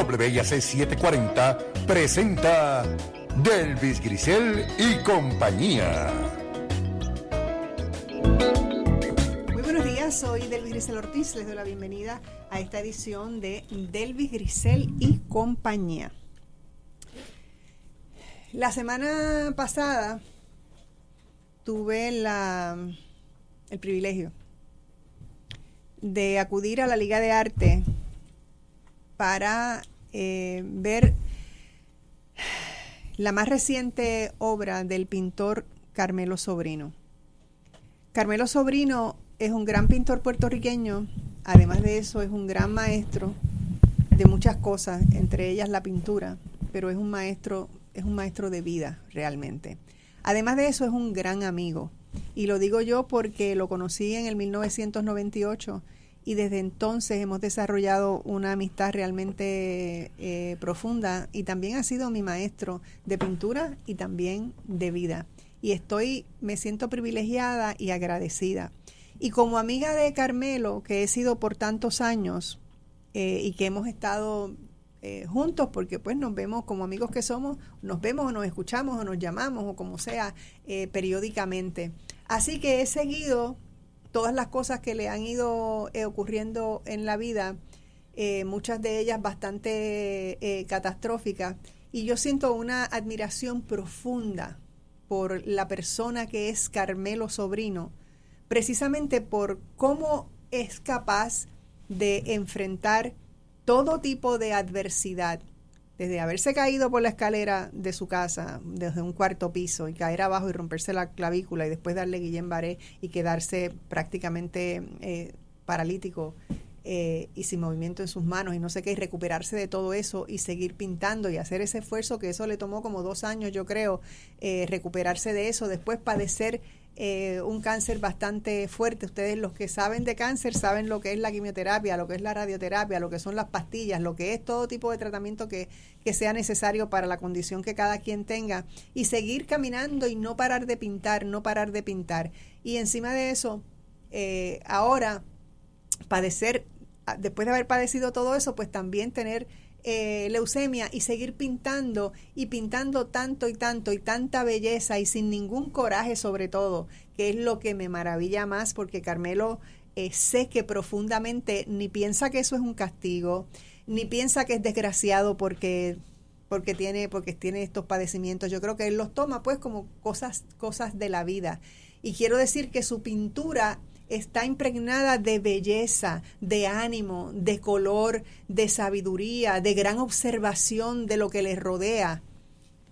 WIAC 740 presenta Delvis Grisel y compañía. Muy buenos días, soy Delvis Grisel Ortiz. Les doy la bienvenida a esta edición de Delvis Grisel y compañía. La semana pasada tuve el privilegio de acudir a la Liga de Arte para ver la más reciente obra del pintor Carmelo Sobrino. Carmelo Sobrino es un gran pintor puertorriqueño, además de eso es un gran maestro de muchas cosas, entre ellas la pintura, pero es un maestro de vida realmente. Además de eso es un gran amigo, y lo digo yo porque lo conocí en el 1998 y desde entonces hemos desarrollado una amistad realmente profunda, y también ha sido mi maestro de pintura y también de vida. Y me siento privilegiada y agradecida. Y como amiga de Carmelo, que he sido por tantos años y que hemos estado juntos, porque pues nos vemos como amigos que somos, nos vemos o nos escuchamos o nos llamamos o como sea periódicamente. Así que he seguido todas las cosas que le han ido ocurriendo en la vida, muchas de ellas bastante catastróficas, y yo siento una admiración profunda por la persona que es Carmelo Sobrino, precisamente por cómo es capaz de enfrentar todo tipo de adversidad, desde haberse caído por la escalera de su casa, desde un cuarto piso, y caer abajo y romperse la clavícula, y después darle Guillain-Barré y quedarse prácticamente paralítico y sin movimiento en sus manos y no sé qué, y recuperarse de todo eso y seguir pintando y hacer ese esfuerzo, que eso le tomó como 2 años, yo creo, recuperarse de eso, después padecer un cáncer bastante fuerte. Ustedes, los que saben de cáncer, saben lo que es la quimioterapia, lo que es la radioterapia, lo que son las pastillas, lo que es todo tipo de tratamiento que sea necesario para la condición que cada quien tenga, y seguir caminando y no parar de pintar, no parar de pintar. Y encima de eso, ahora padecer, después de haber padecido todo eso, pues también tener leucemia y seguir pintando y pintando tanto y tanto y tanta belleza y sin ningún coraje, sobre todo, que es lo que me maravilla más, porque Carmelo sé que profundamente ni piensa que eso es un castigo, ni piensa que es desgraciado porque tiene estos padecimientos. Yo creo que él los toma pues como cosas de la vida, y quiero decir que su pintura está impregnada de belleza, de ánimo, de color, de sabiduría, de gran observación de lo que le rodea,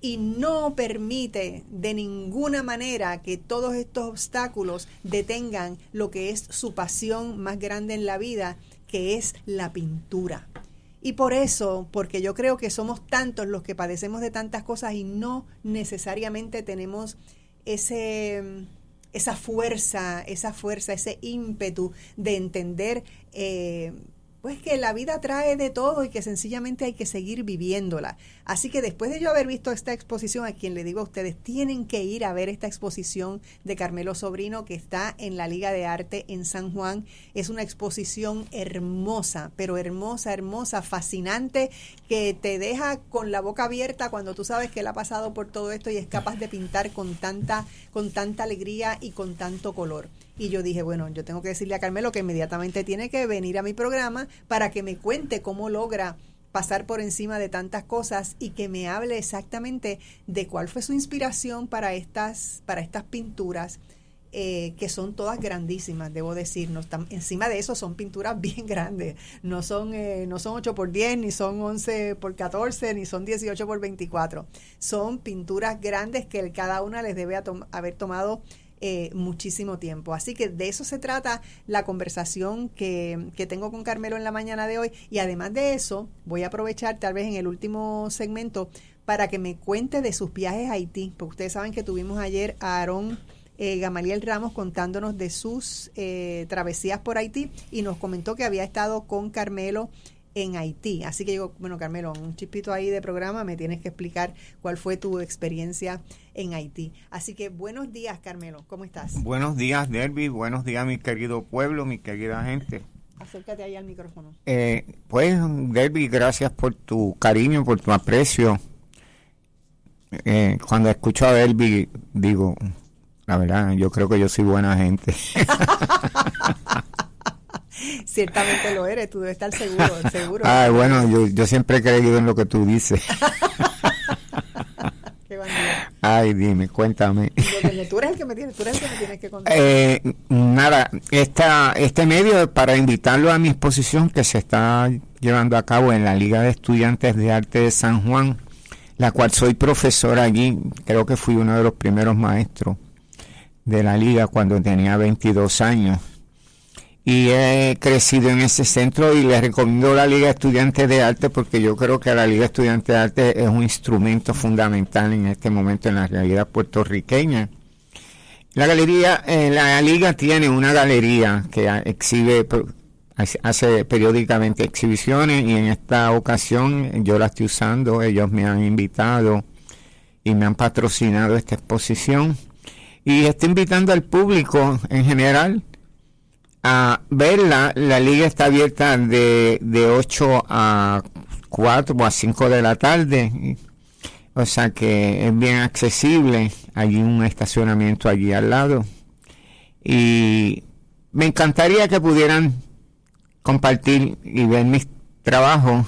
y no permite de ninguna manera que todos estos obstáculos detengan lo que es su pasión más grande en la vida, que es la pintura. Y por eso, porque yo creo que somos tantos los que padecemos de tantas cosas y no necesariamente tenemos esa fuerza, ese ímpetu de entender pues que la vida trae de todo y que sencillamente hay que seguir viviéndola. Así que después de yo haber visto esta exposición, a quien le digo a ustedes, tienen que ir a ver esta exposición de Carmelo Sobrino que está en la Liga de Arte en San Juan. Es una exposición hermosa, pero hermosa, hermosa, fascinante, que te deja con la boca abierta cuando tú sabes que él ha pasado por todo esto y es capaz de pintar con tanta alegría y con tanto color. Y yo dije, bueno, yo tengo que decirle a Carmelo que inmediatamente tiene que venir a mi programa para que me cuente cómo logra pasar por encima de tantas cosas y que me hable exactamente de cuál fue su inspiración para estas pinturas, que son todas grandísimas, debo decir. No están, encima de eso son pinturas bien grandes, no son 8x10, ni son 11x14, ni son 18x24. Son pinturas grandes que cada una les debe haber tomado muchísimo tiempo. Así que de eso se trata la conversación que tengo con Carmelo en la mañana de hoy, y además de eso voy a aprovechar tal vez en el último segmento para que me cuente de sus viajes a Haití, porque ustedes saben que tuvimos ayer a Aarón Gamaliel Ramos contándonos de sus travesías por Haití, y nos comentó que había estado con Carmelo en Haití. Así que digo, bueno, Carmelo, un chispito ahí de programa, me tienes que explicar cuál fue tu experiencia en Haití. Así que buenos días, Carmelo, ¿cómo estás? Buenos días, Delvis, buenos días, mi querido pueblo, mi querida gente. Acércate ahí al micrófono. Pues, Delby, gracias por tu cariño, por tu aprecio. Cuando escucho a Delby, digo, la verdad, yo creo que yo soy buena gente. Ciertamente lo eres, tú debes estar seguro. Bueno, yo siempre he creído en lo que tú dices. Qué bandido. Ay, dime, cuéntame. Tú eres el que me tienes que contar. Nada, este medio es para invitarlo a mi exposición que se está llevando a cabo en la Liga de Estudiantes de Arte de San Juan, la cual soy profesor allí. Creo que fui uno de los primeros maestros de la liga cuando tenía 22 años. Y he crecido en ese centro y les recomiendo la Liga de Estudiantes de Arte porque yo creo que la Liga de Estudiantes de Arte es un instrumento fundamental en este momento en la realidad puertorriqueña. La Liga tiene una galería que hace periódicamente exhibiciones y en esta ocasión yo la estoy usando. Ellos me han invitado y me han patrocinado esta exposición y estoy invitando al público en general a verla. La liga está abierta de 8 a 4 o a 5 de la tarde, o sea que es bien accesible. Hay un estacionamiento allí al lado y me encantaría que pudieran compartir y ver mis trabajos.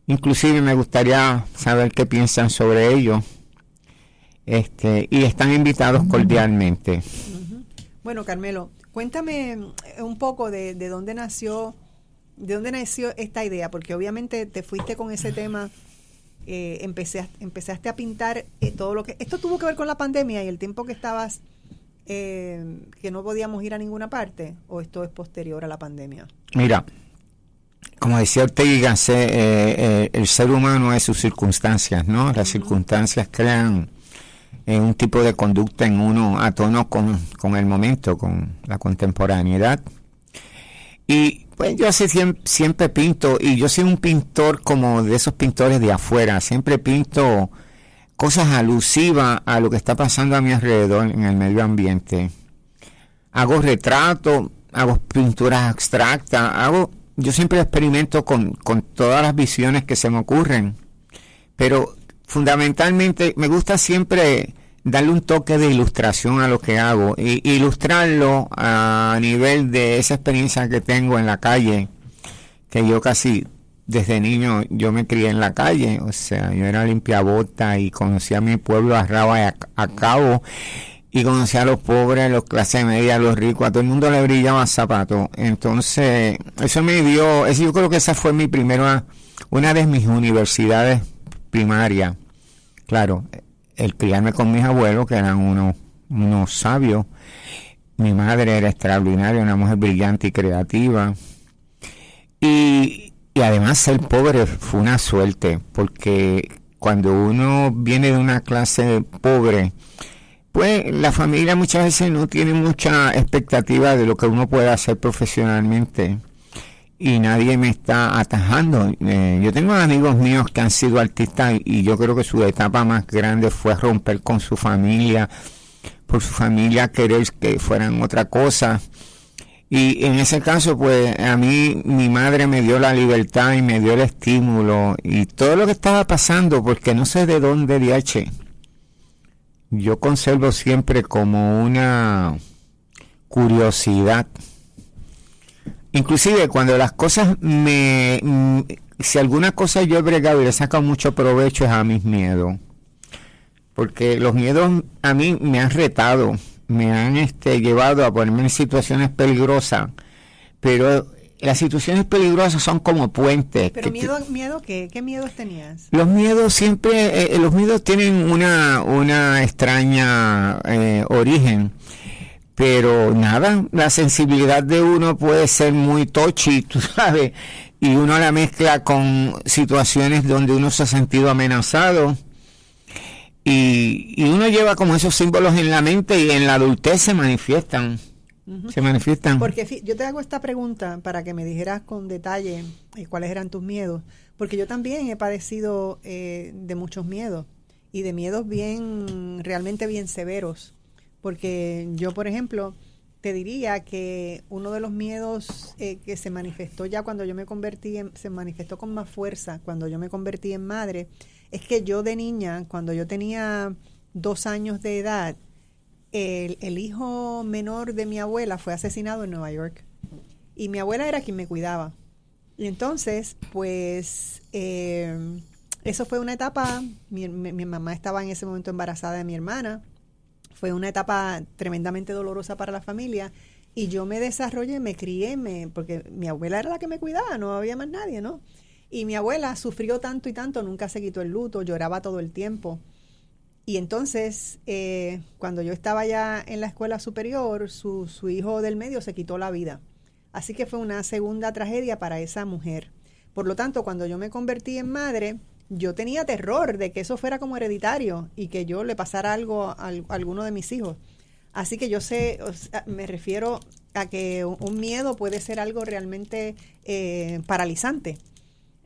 Inclusive me gustaría saber qué piensan sobre ello. Y están invitados cordialmente. Bueno, Carmelo, cuéntame un poco de dónde nació esta idea, porque obviamente te fuiste con ese tema, empezaste a pintar todo lo que... ¿Esto tuvo que ver con la pandemia y el tiempo que estabas, que no podíamos ir a ninguna parte, o esto es posterior a la pandemia? Mira, como decía Ortega y Gasset, el ser humano es sus circunstancias, ¿no? Las circunstancias crean un tipo de conducta en uno a tono con el momento, con la contemporaneidad. Y pues yo siempre pinto, y yo soy un pintor como de esos pintores de afuera. Siempre pinto cosas alusivas a lo que está pasando a mi alrededor en el medio ambiente. Hago retratos, hago pinturas abstractas, yo siempre experimento con todas las visiones que se me ocurren, pero fundamentalmente me gusta siempre darle un toque de ilustración a lo que hago y ilustrarlo a nivel de esa experiencia que tengo en la calle, que yo casi desde niño yo me crié en la calle. O sea, yo era limpiabota y conocía a mi pueblo a rabo y a cabo, y conocía a los pobres, a los clase media, a los ricos, a todo el mundo le brillaba zapatos. Entonces eso me dio, yo creo que esa fue una de mis universidades primarias. Claro, el criarme con mis abuelos, que eran unos sabios. Mi madre era extraordinaria, una mujer brillante y creativa. Y además ser pobre fue una suerte, porque cuando uno viene de una clase pobre, pues la familia muchas veces no tiene mucha expectativa de lo que uno puede hacer profesionalmente. Y nadie me está atajando. Yo tengo amigos míos que han sido artistas y yo creo que su etapa más grande fue romper con su familia, por su familia querer que fueran otra cosa. Y en ese caso, pues a mí mi madre me dio la libertad y me dio el estímulo y todo lo que estaba pasando, porque no sé de dónde DH. Yo conservo siempre como una curiosidad. Inclusive cuando las cosas si alguna cosa yo he bregado y le he sacado mucho provecho es a mis miedos, porque los miedos a mí me han retado, me han llevado a ponerme en situaciones peligrosas, pero las situaciones peligrosas son como puentes. Pero miedo ¿qué miedos tenías? Los miedos siempre, los miedos tienen una extraña origen. Pero nada, la sensibilidad de uno puede ser muy touchy, tú sabes, y uno la mezcla con situaciones donde uno se ha sentido amenazado, y uno lleva como esos símbolos en la mente y en la adultez se manifiestan. Uh-huh. Se manifiestan. Porque yo te hago esta pregunta para que me dijeras con detalle cuáles eran tus miedos, porque yo también he padecido de muchos miedos, y de miedos realmente bien severos. Porque yo, por ejemplo, te diría que uno de los miedos que se manifestó ya cuando yo me se manifestó con más fuerza cuando yo me convertí en madre, es que yo de niña, cuando yo tenía 2 años de edad, el hijo menor de mi abuela fue asesinado en Nueva York. Y mi abuela era quien me cuidaba. Y entonces, pues, eso fue una etapa, mi mamá estaba en ese momento embarazada de mi hermana, fue una etapa tremendamente dolorosa para la familia, y yo me desarrollé, me crié, porque mi abuela era la que me cuidaba, no había más nadie, ¿no? Y mi abuela sufrió tanto y tanto, nunca se quitó el luto, lloraba todo el tiempo. Y entonces, cuando yo estaba ya en la escuela superior, su hijo del medio se quitó la vida. Así que fue una segunda tragedia para esa mujer. Por lo tanto, cuando yo me convertí en madre, yo tenía terror de que eso fuera como hereditario y que yo le pasara algo a alguno de mis hijos. Así que yo sé, me refiero a que un miedo puede ser algo realmente paralizante.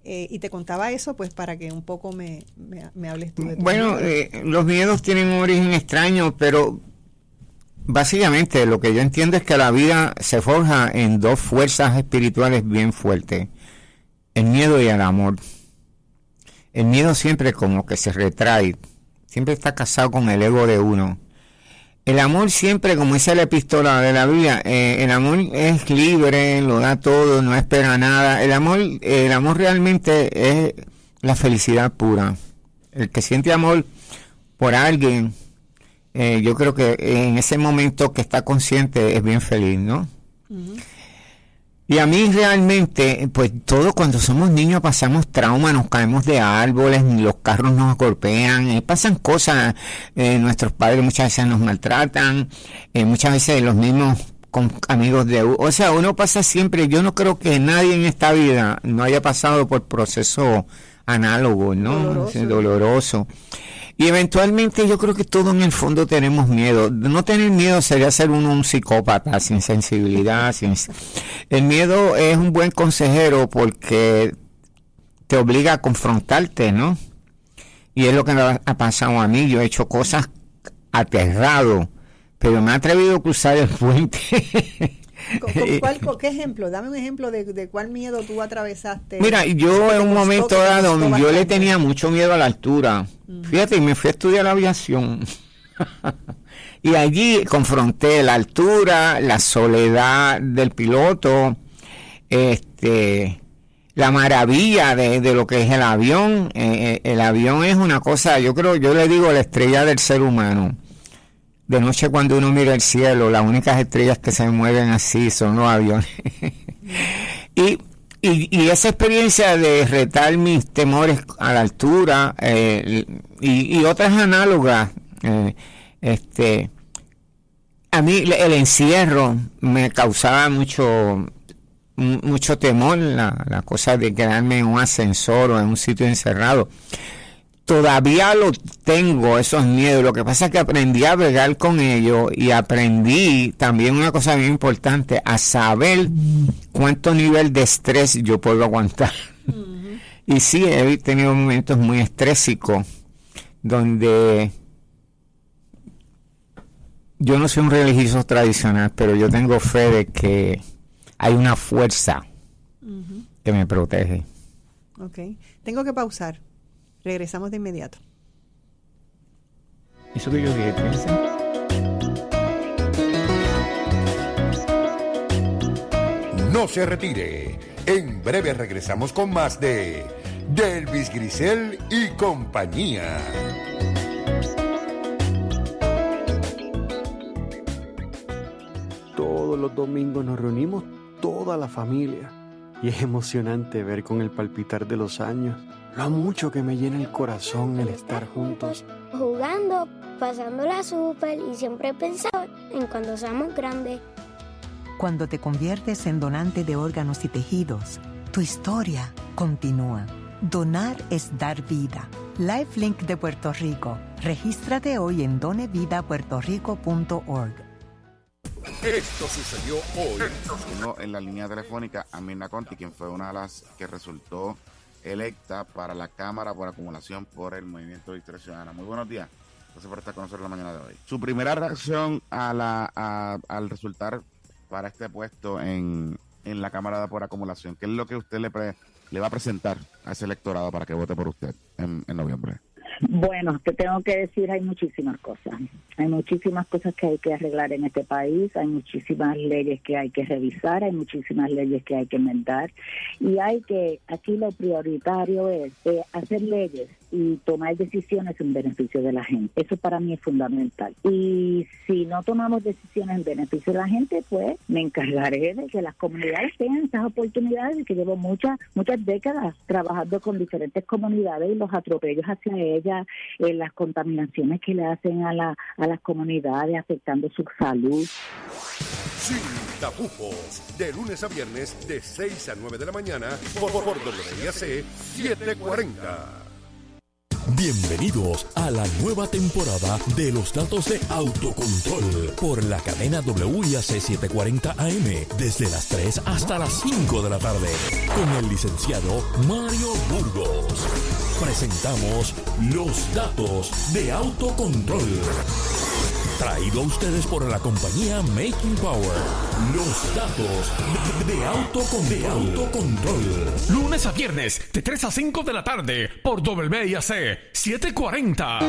Y te contaba eso pues para que un poco me hables tú de tu Bueno, los miedos tienen un origen extraño, pero básicamente lo que yo entiendo es que la vida se forja en 2 fuerzas espirituales bien fuertes, el miedo y el amor. El miedo siempre como que se retrae, siempre está casado con el ego de uno. El amor siempre, como dice la epístola de la Biblia, el amor es libre, lo da todo, no espera nada. El amor realmente es la felicidad pura. El que siente amor por alguien, yo creo que en ese momento que está consciente es bien feliz, ¿no? Uh-huh. Y a mí realmente, pues todo cuando somos niños pasamos trauma, nos caemos de árboles, los carros nos golpean, pasan cosas, nuestros padres muchas veces nos maltratan, muchas veces los mismos amigos o sea, uno pasa siempre, yo no creo que nadie en esta vida no haya pasado por proceso análogo, ¿no? Doloroso. Y eventualmente yo creo que todos en el fondo tenemos miedo. No tener miedo sería ser uno un psicópata, sin sensibilidad. El miedo es un buen consejero porque te obliga a confrontarte, ¿no? Y es lo que me ha pasado a mí. Yo he hecho cosas aterrado, pero me he atrevido a cruzar el puente. ¿Qué ejemplo? Dame un ejemplo de cuál miedo tú atravesaste. Mira, yo en un momento dado, yo le tenía mucho miedo a la altura. Fíjate, me fui a estudiar aviación. Y allí confronté la altura, la soledad del piloto, la maravilla de lo que es el avión. El avión es una cosa, yo le digo la estrella del ser humano. De noche cuando uno mira el cielo, las únicas estrellas que se mueven así son los aviones. Y esa experiencia de retar mis temores a la altura y otras análogas, a mí el encierro me causaba mucho temor, la cosa de quedarme en un ascensor o en un sitio encerrado. Todavía lo tengo, esos miedos. Lo que pasa es que aprendí a bregar con ellos y aprendí también una cosa bien importante, a saber cuánto nivel de estrés yo puedo aguantar. Uh-huh. Y sí, he tenido momentos muy estrésicos donde yo no soy un religioso tradicional, pero yo tengo fe de que hay una fuerza uh-huh. que me protege. Ok, tengo que pausar. Regresamos de inmediato. Eso que yo dije, piensa. No se retire. En breve regresamos con más de Delvis Grisel y compañía. Todos los domingos nos reunimos toda la familia y es emocionante ver con el palpitar de los años lo mucho que me llena el corazón el estar juntos. Jugando, pasándola súper y siempre he pensado en cuando seamos grandes. Cuando te conviertes en donante de órganos y tejidos, tu historia continúa. Donar es dar vida. LifeLink de Puerto Rico. Regístrate hoy en donevidapuertorico.org. Esto sucedió hoy. Tengo en la línea telefónica a Mirna Conti, quien fue una de las que resultó electa para la Cámara por acumulación por el Movimiento de Victoria Ciudadana. Muy buenos días. Gracias por estar con nosotros la mañana de hoy. Su primera reacción al resultar para este puesto en la Cámara por acumulación, ¿qué es lo que usted le va a presentar a ese electorado para que vote por usted en noviembre? Bueno, te tengo que decir, hay muchísimas cosas. Hay muchísimas cosas que hay que arreglar en este país, hay muchísimas leyes que hay que revisar, hay muchísimas leyes que hay que enmendar. Y aquí lo prioritario es hacer leyes y tomar decisiones en beneficio de la gente. Eso para mí es fundamental. Y si no tomamos decisiones en beneficio de la gente, pues me encargaré de que las comunidades tengan esas oportunidades, que llevo muchas décadas trabajando con diferentes comunidades y los atropellos hacia ellas, las contaminaciones que le hacen a las comunidades, afectando su salud. Sin tapujos, de lunes a viernes de 6 a 9 de la mañana por WIAC 740. Bienvenidos a la nueva temporada de los datos de autocontrol por la cadena WIAC 740 AM desde las 3 hasta las 5 de la tarde con el licenciado Mario Burgos. Presentamos los datos de autocontrol. Traído a ustedes por la compañía Making Power. Los datos de autocontrol. Lunes a viernes de 3 a 5 de la tarde por WIAC 740.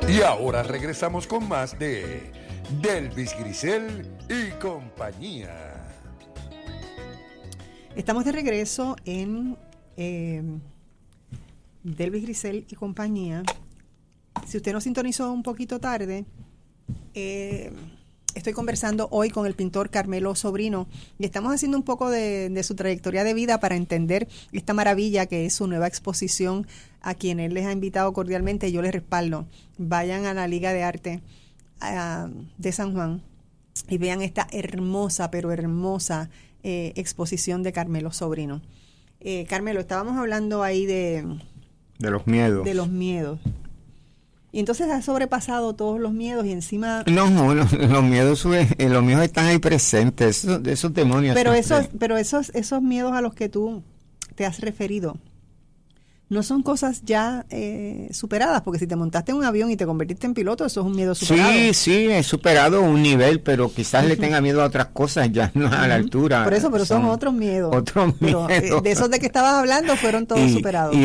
Y ahora regresamos con más de Delvis Grisel y compañía. Estamos de regreso en Delvis Grisel y compañía. Si usted nos sintonizó un poquito tarde, estoy conversando hoy con el pintor Carmelo Sobrino y estamos haciendo un poco de su trayectoria de vida para entender esta maravilla que es su nueva exposición, a quienes les ha invitado cordialmente. Yo les respaldo. Vayan a la Liga de Arte de San Juan y vean esta hermosa, pero hermosa exposición de Carmelo Sobrino. Carmelo, estábamos hablando ahí de los miedos. De los miedos. Y entonces has sobrepasado todos los miedos y encima... No, los miedos están ahí presentes, esos demonios. Pero esos miedos a los que tú te has referido no son cosas ya superadas, porque si te montaste en un avión y te convertiste en piloto, eso es un miedo superado. Sí, he superado un nivel, pero quizás le tenga miedo a otras cosas, ya no a la altura. Por eso, pero son otros miedos. Pero, de esos de que estabas hablando fueron todos superados. Y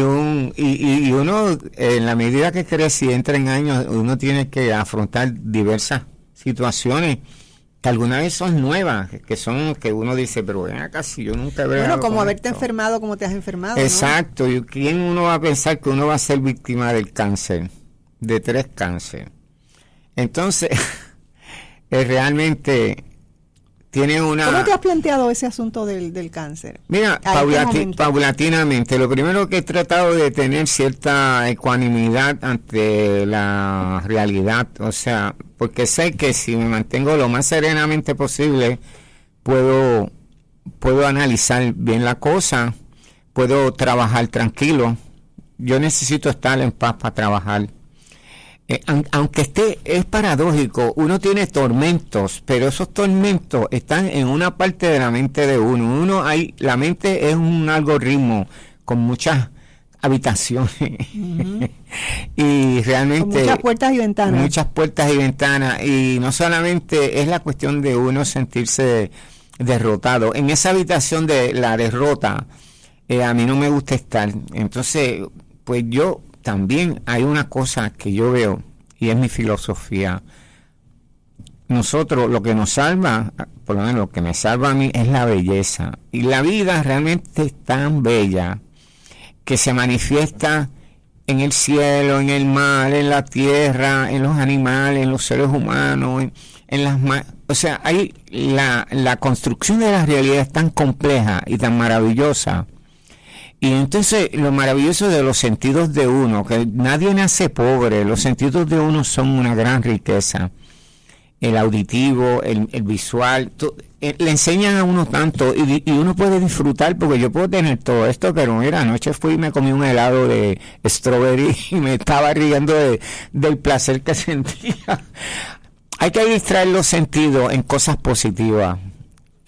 uno, en la medida que crece y entra en años, uno tiene que afrontar diversas situaciones que alguna vez son nuevas, que uno dice, pero ven acá, si yo nunca he... Bueno, como haberte enfermado como te has enfermado, exacto, ¿no? ¿Y quién uno va a pensar que uno va a ser víctima del cáncer? De 3 cánceres. Entonces, realmente tiene una... ¿Cómo te has planteado ese asunto del cáncer? Mira, paulatinamente. Lo primero que he tratado de tener cierta ecuanimidad ante la realidad, o sea, porque sé que si me mantengo lo más serenamente posible, puedo analizar bien la cosa, puedo trabajar tranquilo. Yo necesito estar en paz para trabajar. Aunque es paradójico, uno tiene tormentos, pero esos tormentos están en una parte de la mente de uno. La mente es un algoritmo con muchas habitaciones y realmente con muchas puertas y ventanas. Y no solamente es la cuestión de uno sentirse derrotado. En esa habitación de la derrota, a mí no me gusta estar. Entonces, pues yo... También hay una cosa que yo veo, y es mi filosofía. Nosotros, lo que nos salva, por lo menos lo que me salva a mí, es la belleza. Y la vida realmente es tan bella que se manifiesta en el cielo, en el mar, en la tierra, en los animales, en los seres humanos, en las... O sea, hay la construcción de la realidad es tan compleja y tan maravillosa. Y entonces lo maravilloso de los sentidos de uno, que nadie nace pobre, los sentidos de uno son una gran riqueza. El auditivo, el visual, le enseñan a uno tanto y uno puede disfrutar, porque yo puedo tener todo esto, pero mira, anoche fui y me comí un helado de strawberry y me estaba riendo del placer que sentía. Hay que distraer los sentidos en cosas positivas.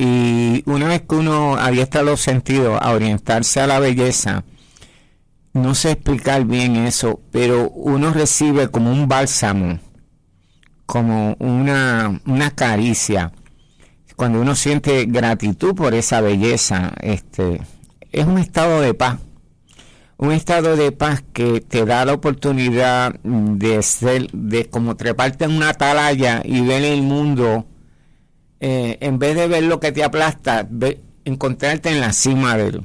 Y una vez que uno adiestra los sentidos a orientarse a la belleza, no sé explicar bien eso, pero uno recibe como un bálsamo, como una caricia. Cuando uno siente gratitud por esa belleza, es un estado de paz. Un estado de paz que te da la oportunidad de como treparte en una atalaya y ver el mundo, en vez de ver lo que te aplasta, encontrarte en la cima de él.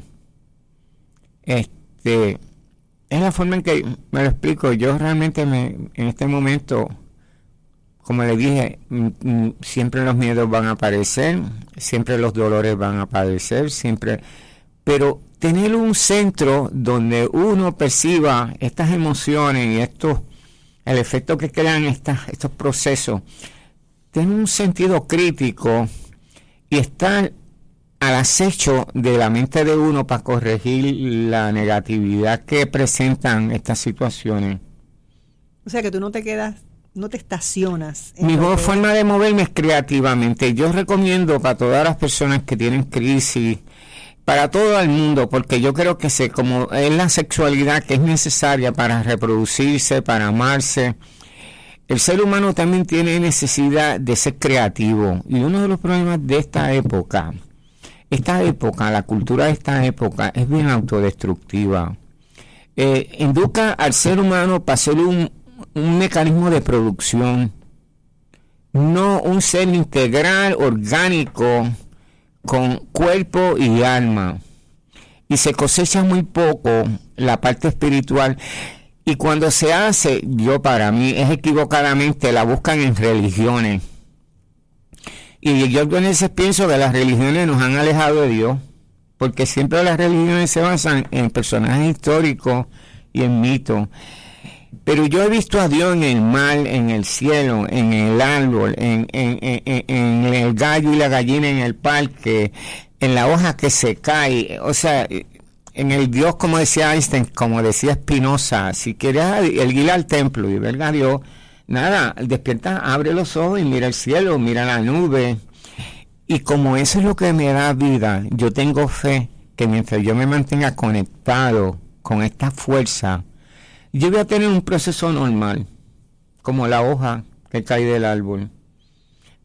Es la forma en que me lo explico. Yo realmente en este momento, como le dije, siempre los miedos van a aparecer, siempre los dolores van a aparecer, siempre, pero tener un centro donde uno perciba estas emociones y el efecto que crean estos procesos, tener un sentido crítico y estar al acecho de la mente de uno para corregir la negatividad que presentan estas situaciones. O sea que tú no te estacionas. Mi forma de moverme es creativamente. Yo recomiendo para todas las personas que tienen crisis, para todo el mundo, porque yo creo que como es la sexualidad que es necesaria para reproducirse, para amarse, el ser humano también tiene necesidad de ser creativo. Y uno de los problemas de esta época, la cultura de esta época es bien autodestructiva. Educa al ser humano para ser un mecanismo de producción, no un ser integral, orgánico, con cuerpo y alma, y se cosecha muy poco la parte espiritual, y cuando se hace, para mí es equivocadamente, la buscan en religiones, y yo a veces pienso que las religiones nos han alejado de Dios, porque siempre las religiones se basan en personajes históricos y en mitos. Pero yo he visto a Dios en el mar, en el cielo, en el árbol, en el gallo y la gallina en el parque, en la hoja que se cae, o sea, en el Dios, como decía Einstein, como decía Spinoza, si quieres ir al templo y ver a Dios, nada, despierta, abre los ojos y mira el cielo, mira la nube, y como eso es lo que me da vida, yo tengo fe que mientras yo me mantenga conectado con esta fuerza, yo voy a tener un proceso normal, como la hoja que cae del árbol.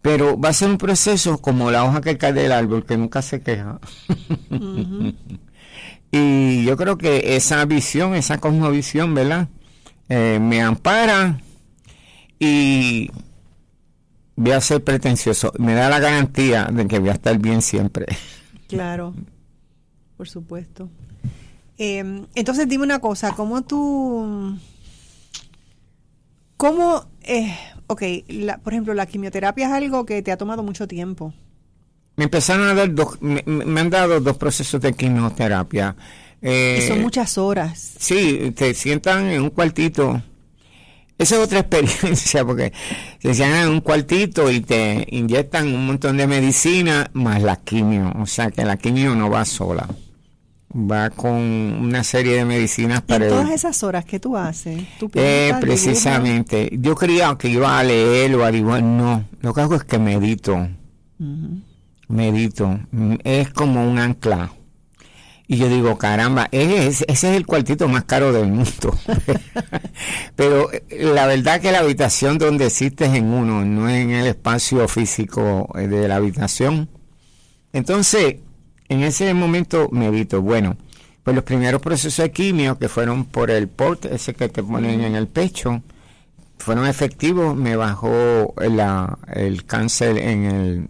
Pero va a ser un proceso como la hoja que cae del árbol, que nunca se queja. Uh-huh. Y yo creo que esa visión, esa cosmovisión, ¿verdad? Me ampara y voy a ser pretencioso. Me da la garantía de que voy a estar bien siempre. Claro, por supuesto. Entonces dime una cosa, por ejemplo, la quimioterapia es algo que te ha tomado mucho tiempo. Me empezaron a dar me han dado 2 procesos de quimioterapia. Y son muchas horas. Sí, te sientan en un cuartito. Esa es otra experiencia, porque te sientan en un cuartito y te inyectan un montón de medicina más la quimio. O sea que la quimio no va sola. Va con una serie de medicinas para... ¿En todas esas horas que tú haces? ¿Tú precisamente. Yo creía que iba a leer o a dibujar. No, lo que hago es que medito. Uh-huh. Medito. Es como un ancla. Y yo digo, caramba, ese es el cuartito más caro del mundo. Pero la verdad que la habitación donde existes en uno, no en el espacio físico de la habitación. Entonces... en ese momento medito. Bueno, pues los primeros procesos de quimio que fueron por el port, ese que te ponen en el pecho, fueron efectivos. Me bajó el cáncer el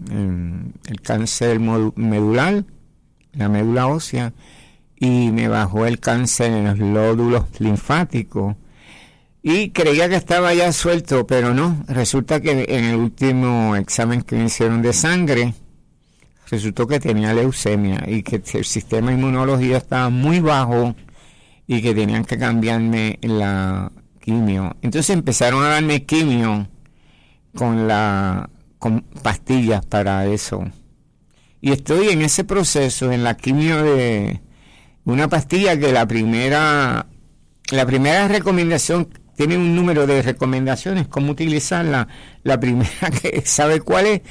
cáncer medular, la médula ósea, y me bajó el cáncer en los nódulos linfáticos. Y creía que estaba ya suelto, pero no. Resulta que en el último examen que me hicieron de sangre, resultó que tenía leucemia y que el sistema inmunológico estaba muy bajo y que tenían que cambiarme la quimio. Entonces empezaron a darme quimio con pastillas para eso. Y estoy en ese proceso, en la quimio de una pastilla que la primera recomendación, tiene un número de recomendaciones, cómo utilizarla. La primera que sabe cuál es,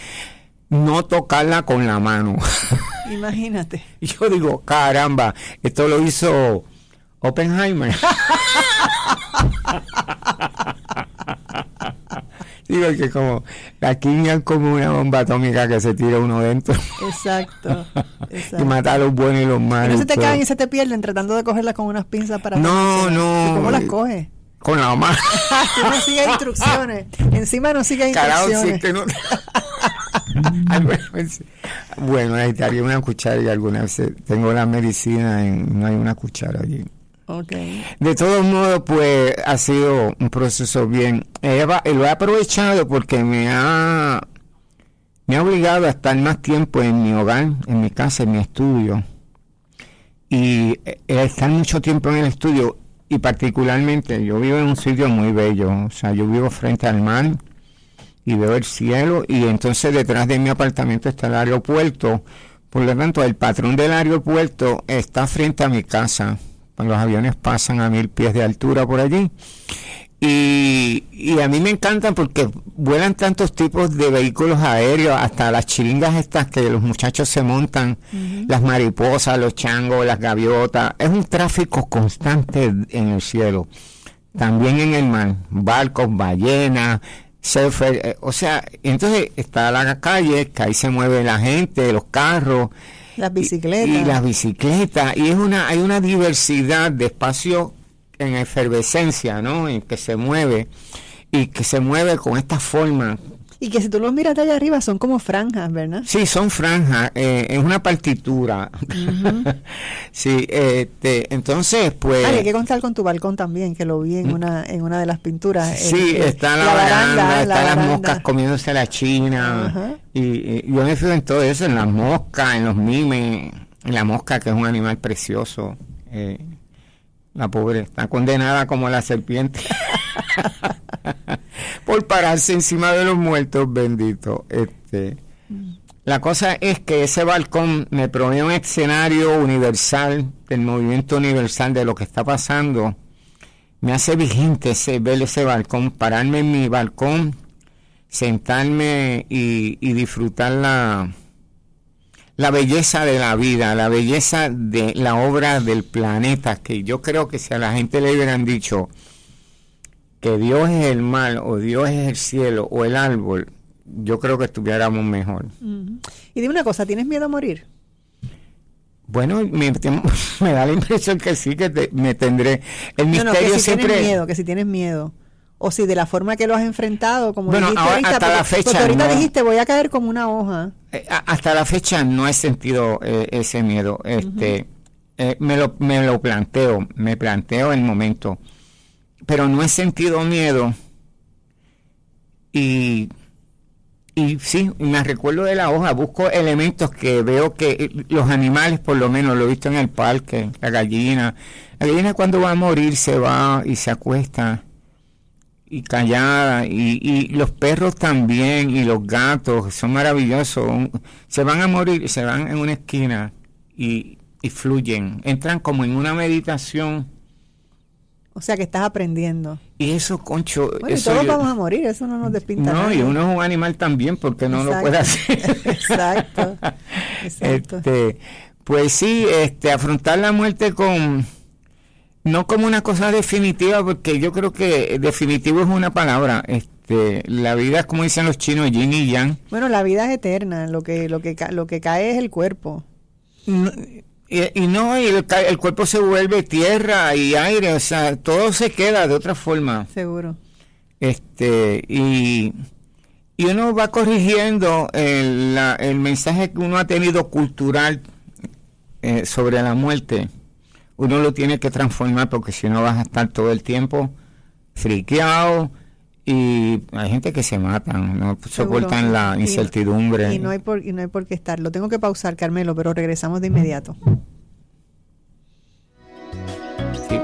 no tocarla con la mano. Imagínate. Yo digo, caramba, esto lo hizo Oppenheimer. Digo que como la quimio es como una bomba atómica que se tira uno dentro. Exacto. Y mata a los buenos y los malos. Y no se te caen y se te pierden tratando de cogerlas con unas pinzas para... No. ¿Y cómo las coges? Con la mano. Tú no sigues instrucciones. Encima no sigues instrucciones. Carajo, sí que no... Bueno, necesitaría una cuchara y alguna vez tengo la medicina y no hay una cuchara allí. Okay. De todos modos, pues ha sido un proceso bien. Lo he aprovechado porque me ha obligado a estar más tiempo en mi hogar, en mi casa, en mi estudio. Y estar mucho tiempo en el estudio, y particularmente yo vivo en un sitio muy bello. O sea, yo vivo frente al mar y veo el cielo, y entonces detrás de mi apartamento está el aeropuerto. Por lo tanto, el patrón del aeropuerto está frente a mi casa. Los aviones pasan a 1000 pies de altura por allí. Y a mí me encantan porque vuelan tantos tipos de vehículos aéreos, hasta las chiringas estas que los muchachos se montan, las mariposas, los changos, las gaviotas. Es un tráfico constante en el cielo. También en el mar, barcos, ballenas, surfer, o sea, entonces está la calle, que ahí se mueve la gente, los carros, las bicicletas. Y las bicicletas, y hay una diversidad de espacio en efervescencia, ¿no? En que se mueve, y que se mueve con esta forma. Y que si tú los miras de allá arriba son como franjas, ¿verdad? Sí, son franjas, es una partitura. Sí, entonces, pues... hay que contar con tu balcón también, que lo vi en una de las pinturas. Sí, está la baranda, están las moscas comiéndose la china, y yo me fijo en todo eso, en las moscas, en los mimes, en la mosca, que es un animal precioso. La pobre está condenada como la serpiente. Por pararse encima de los muertos, bendito. La cosa es que ese balcón me provee un escenario universal, del movimiento universal de lo que está pasando. Me hace vigente ver ese balcón, pararme en mi balcón, sentarme y disfrutar la belleza de la vida, la belleza de la obra del planeta, que yo creo que si a la gente le hubieran dicho que Dios es el mar, o Dios es el cielo, o el árbol, yo creo que estuviéramos mejor. Y dime una cosa, ¿tienes miedo a morir? Bueno, me da la impresión que sí, que me tendré. El misterio que si siempre... que si tienes miedo. O si de la forma que lo has enfrentado, como bueno, dijiste ahora, ahorita, hasta la fecha porque ahorita no, dijiste, voy a caer como una hoja. Hasta la fecha no he sentido ese miedo. Me lo planteo, me planteo el momento. Pero no he sentido miedo, y sí, me recuerdo de la hoja, busco elementos que veo que los animales, por lo menos lo he visto en el parque, la gallina cuando va a morir se va y se acuesta y callada, y los perros también, y los gatos son maravillosos, se van a morir y se van en una esquina y fluyen, entran como en una meditación. O sea que estás aprendiendo. Y eso, concho... Bueno, y todos vamos a morir, eso no nos despinta nada. No, y uno es un animal también, porque no lo puede hacer. Exacto. Pues sí, afrontar la muerte no como una cosa definitiva, porque yo creo que definitivo es una palabra. La vida es como dicen los chinos, yin y yang. Bueno, la vida es eterna, lo que cae es el cuerpo. El cuerpo se vuelve tierra y aire, o sea, todo se queda de otra forma. Seguro. Y uno va corrigiendo el mensaje que uno ha tenido cultural sobre la muerte. Uno lo tiene que transformar, porque si no vas a estar todo el tiempo friqueado, y hay gente que se matan, no soportan la incertidumbre. Y no hay por qué estar. Lo tengo que pausar, Carmelo, pero regresamos de inmediato. Sí.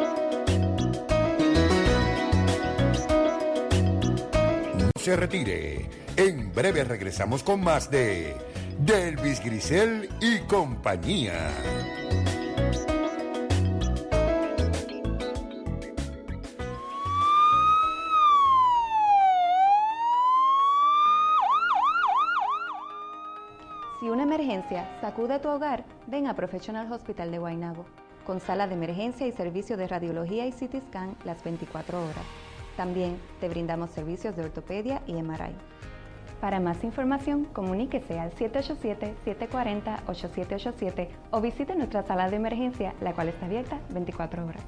No se retire. En breve regresamos con más de Delvis Grisel y compañía. Si una emergencia sacude tu hogar, ven a Professional Hospital de Guaynabo. con sala de emergencia y servicio de radiología y CT scan las 24 horas. También te brindamos servicios de ortopedia y MRI. Para más información, comuníquese al 787-740-8787 o visite nuestra sala de emergencia, la cual está abierta 24 horas.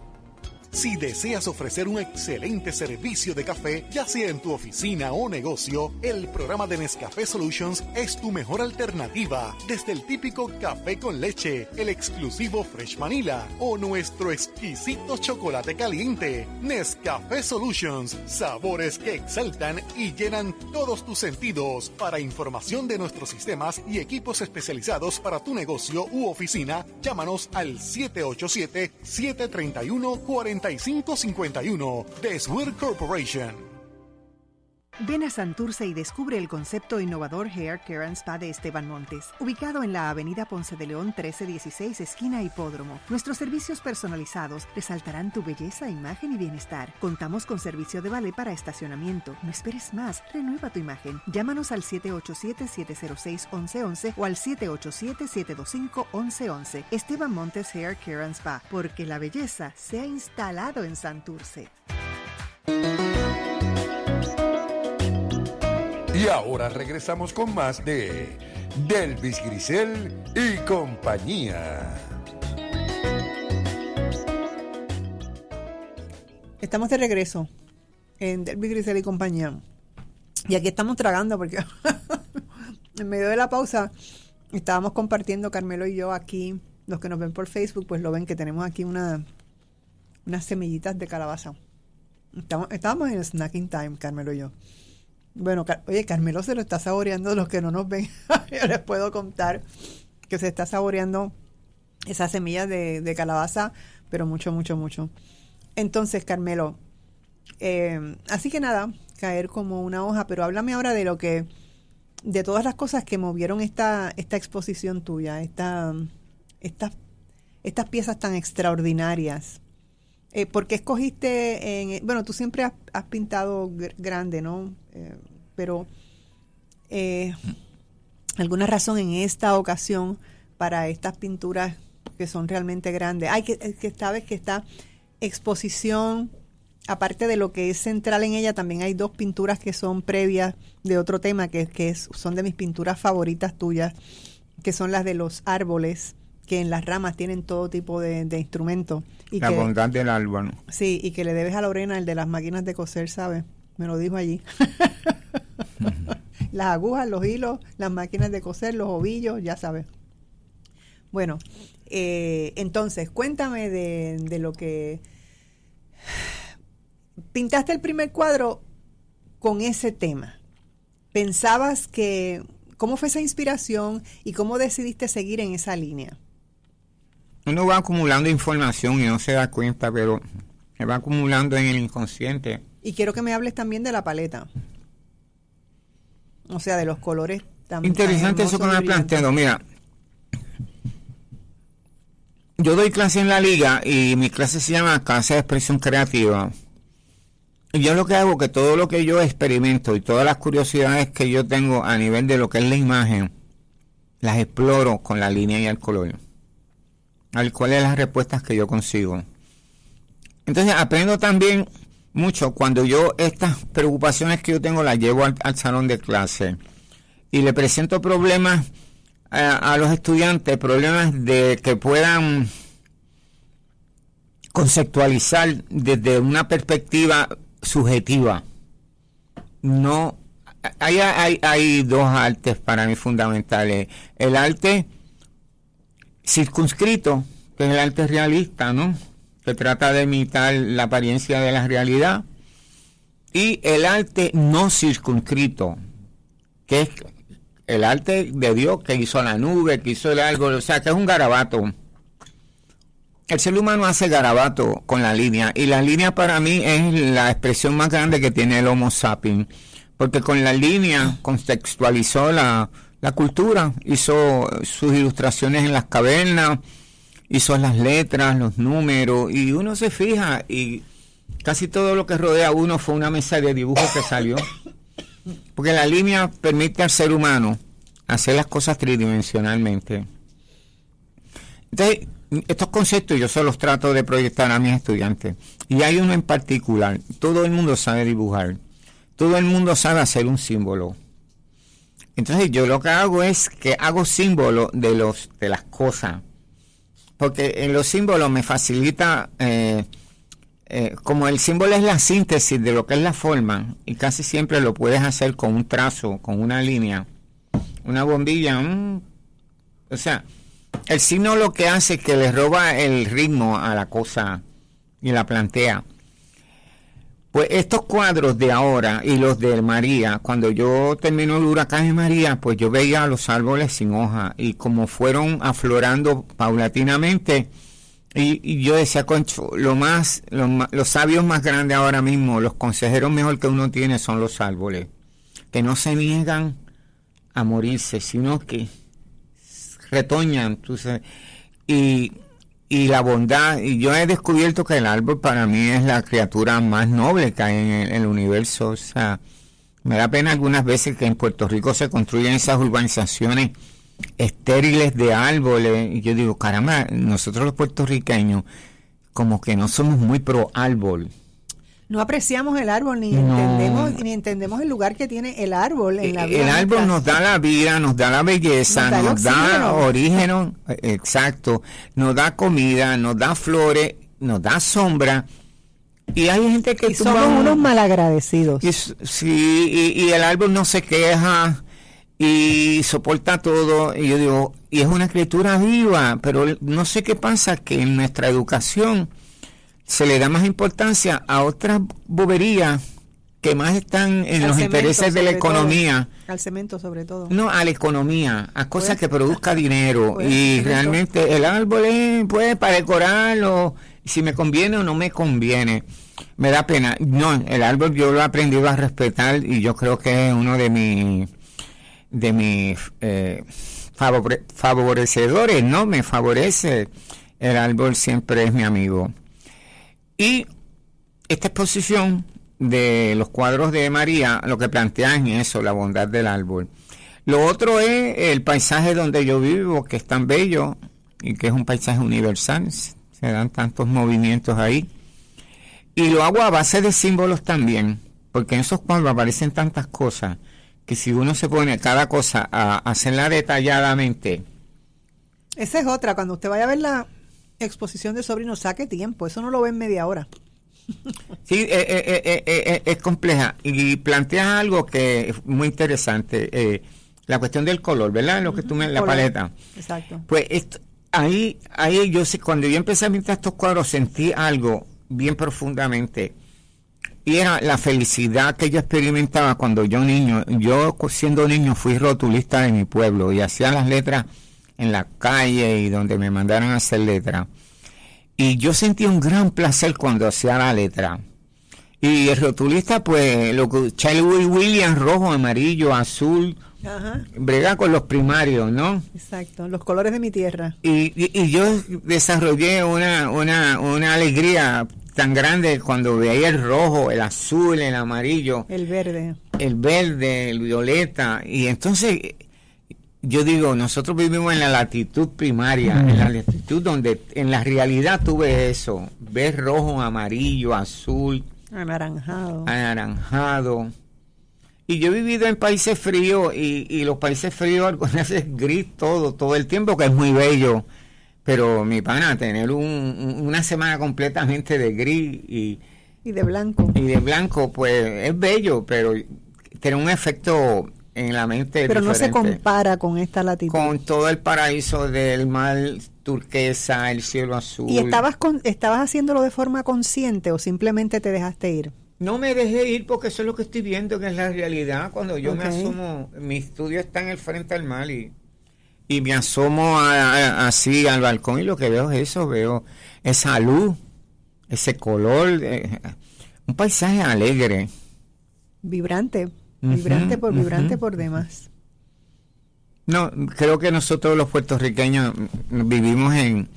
Si deseas ofrecer un excelente servicio de café, ya sea en tu oficina o negocio, el programa de Nescafé Solutions es tu mejor alternativa. Desde el típico café con leche, el exclusivo Fresh Vanilla o nuestro exquisito chocolate caliente. Nescafé Solutions, sabores que exaltan y llenan todos tus sentidos. Para información de nuestros sistemas y equipos especializados para tu negocio u oficina, llámanos al 787-731-4551 de Swear Corporation. Ven a Santurce y descubre el concepto innovador Hair Care and Spa de Esteban Montes, ubicado en la avenida Ponce de León 1316, esquina Hipódromo. Nuestros servicios personalizados resaltarán tu belleza, imagen y bienestar. Contamos con servicio de valet para estacionamiento. No esperes más, renueva tu imagen. Llámanos al 787-706-1111 o al 787-725-1111. Esteban Montes Hair Care and Spa, porque la belleza se ha instalado en Santurce. Y ahora regresamos con más de Delvis Grisel y compañía. Estamos de regreso en Delvis Grisel y compañía. Y aquí estamos tragando porque en medio de la pausa estábamos compartiendo Carmelo y yo aquí. Los que nos ven por Facebook pues lo ven que tenemos aquí unas semillitas de calabaza. Estábamos en Snacking Time, Carmelo y yo. Bueno, oye, Carmelo se lo está saboreando, los que no nos ven. Yo les puedo contar que se está saboreando esas semillas de calabaza, pero mucho, mucho, mucho. Entonces, Carmelo, así que nada, caer como una hoja, pero háblame ahora de todas las cosas que movieron esta exposición tuya, estas piezas tan extraordinarias. ¿Por qué escogiste bueno, tú siempre has pintado grande, ¿no? Pero alguna razón en esta ocasión para estas pinturas que son realmente grandes. Que sabes que esta exposición, aparte de lo que es central en ella, también hay dos pinturas que son previas de otro tema son de mis pinturas favoritas tuyas, que son las de los árboles, que en las ramas tienen todo tipo de instrumentos. La bondad del árbol. Sí, y que le debes a Lorena el de las máquinas de coser, ¿sabes? Me lo dijo allí. Las agujas, los hilos, las máquinas de coser, los ovillos, ya sabes. Bueno, entonces, cuéntame de lo que... Pintaste el primer cuadro con ese tema. ¿Pensabas que... ¿Cómo fue esa inspiración y cómo decidiste seguir en esa línea? Uno va acumulando información y no se da cuenta, pero se va acumulando en el inconsciente. Y quiero que me hables también de la paleta. O sea, de los colores también. Interesante eso que me has planteado. Mira, yo doy clase en la liga y mi clase se llama Clase de Expresión Creativa. Y yo lo que hago es que todo lo que yo experimento y todas las curiosidades que yo tengo a nivel de lo que es la imagen, las exploro con la línea y el color. A ver cuáles son las respuestas que yo consigo. Entonces aprendo también mucho cuando yo estas preocupaciones que yo tengo las llevo al salón de clase y le presento problemas a los estudiantes, problemas de que puedan conceptualizar desde una perspectiva subjetiva. No hay dos artes para mí fundamentales: el arte circunscrito, que es el arte realista, ¿no?, que trata de imitar la apariencia de la realidad, y el arte no circunscrito, que es el arte de Dios, que hizo la nube, que hizo el árbol, o sea, que es un garabato. El ser humano hace garabato con la línea, y la línea para mí es la expresión más grande que tiene el Homo sapiens, porque con la línea contextualizó la cultura, hizo sus ilustraciones en las cavernas, hizo las letras, los números, y uno se fija y casi todo lo que rodea a uno fue una mesa de dibujos que salió, porque la línea permite al ser humano hacer las cosas tridimensionalmente. Entonces, estos conceptos yo se los trato de proyectar a mis estudiantes. Y hay uno en particular. Todo el mundo sabe dibujar. Todo el mundo sabe hacer un símbolo. Entonces yo lo que hago es que hago símbolos de las cosas. Porque en los símbolos me facilita, como el símbolo es la síntesis de lo que es la forma, y casi siempre lo puedes hacer con un trazo, con una línea, una bombilla, o sea, el signo lo que hace es que le roba el ritmo a la cosa y la plantea. Pues estos cuadros de ahora y los de María, cuando yo terminó el huracán de María, pues yo veía los árboles sin hoja y como fueron aflorando paulatinamente, y yo decía, concho, los sabios más grandes ahora mismo, los consejeros mejor que uno tiene son los árboles, que no se niegan a morirse, sino que retoñan, y la bondad, y yo he descubierto que el árbol para mí es la criatura más noble que hay en el universo. O sea, me da pena algunas veces que en Puerto Rico se construyen esas urbanizaciones estériles de árboles, y yo digo, caramba, nosotros los puertorriqueños como que no somos muy pro árbol. No apreciamos el árbol ni entendemos el lugar que tiene el árbol en la vida. El árbol nos da la vida, nos da la belleza, nos da origen, exacto, nos da comida, nos da flores, nos da sombra. Y hay gente que somos unos malagradecidos. Y el árbol no se queja y soporta todo. Y yo digo, y es una criatura viva, pero no sé qué pasa, que en nuestra educación se le da más importancia a otras boberías que más están en los intereses de la economía. Al cemento sobre todo. No, a la economía, a cosas que produzca dinero. Y realmente el árbol es, pues, para decorarlo, si me conviene o no me conviene. Me da pena. No, el árbol yo lo he aprendido a respetar y yo creo que es uno de mis favorecedores, ¿no? Me favorece. El árbol siempre es mi amigo. Y esta exposición de los cuadros de María lo que plantean es eso, la bondad del árbol. Lo otro es el paisaje donde yo vivo, que es tan bello y que es un paisaje universal, se dan tantos movimientos ahí. Y lo hago a base de símbolos también, porque en esos cuadros aparecen tantas cosas que si uno se pone cada cosa a hacerla detalladamente. Esa es otra, cuando usted vaya a ver la exposición de Sobrino, saque tiempo, eso no lo ve en media hora. Sí, es compleja y plantea algo que es muy interesante, la cuestión del color, ¿verdad? Lo que tú la paleta. Exacto. Pues ahí yo sé, cuando yo empecé a pintar estos cuadros sentí algo bien profundamente, y era la felicidad que yo experimentaba cuando yo siendo niño fui rotulista de mi pueblo y hacía las letras en la calle y donde me mandaron a hacer letras. Y yo sentí un gran placer cuando hacía la letra. Y el rotulista, pues, lo que Charlie Williams, rojo, amarillo, azul, brega con los primarios, ¿no? Exacto, los colores de mi tierra. Y yo desarrollé una alegría tan grande cuando veía el rojo, el azul, el amarillo. El verde, el violeta. Y entonces yo digo, nosotros vivimos en la latitud primaria, en la latitud donde en la realidad tú ves eso, ves rojo, amarillo, azul, anaranjado. Y yo he vivido en países fríos y los países fríos algunas veces gris todo el tiempo, que es muy bello. Pero mi pana, tener una semana completamente de gris y de blanco. Y de blanco, pues es bello, pero tiene un efecto en la mente pero diferente. No se compara con esta latitud. Con todo el paraíso del mar turquesa, el cielo azul. ¿Y estabas haciéndolo de forma consciente o simplemente te dejaste ir? No me dejé ir porque eso es lo que estoy viendo, que es la realidad. Cuando yo me asomo, mi estudio está en el frente al mar y me asomo así al balcón y lo que veo es eso, veo esa luz, ese color, un paisaje alegre. Vibrante por demás. No, creo que nosotros los puertorriqueños vivimos en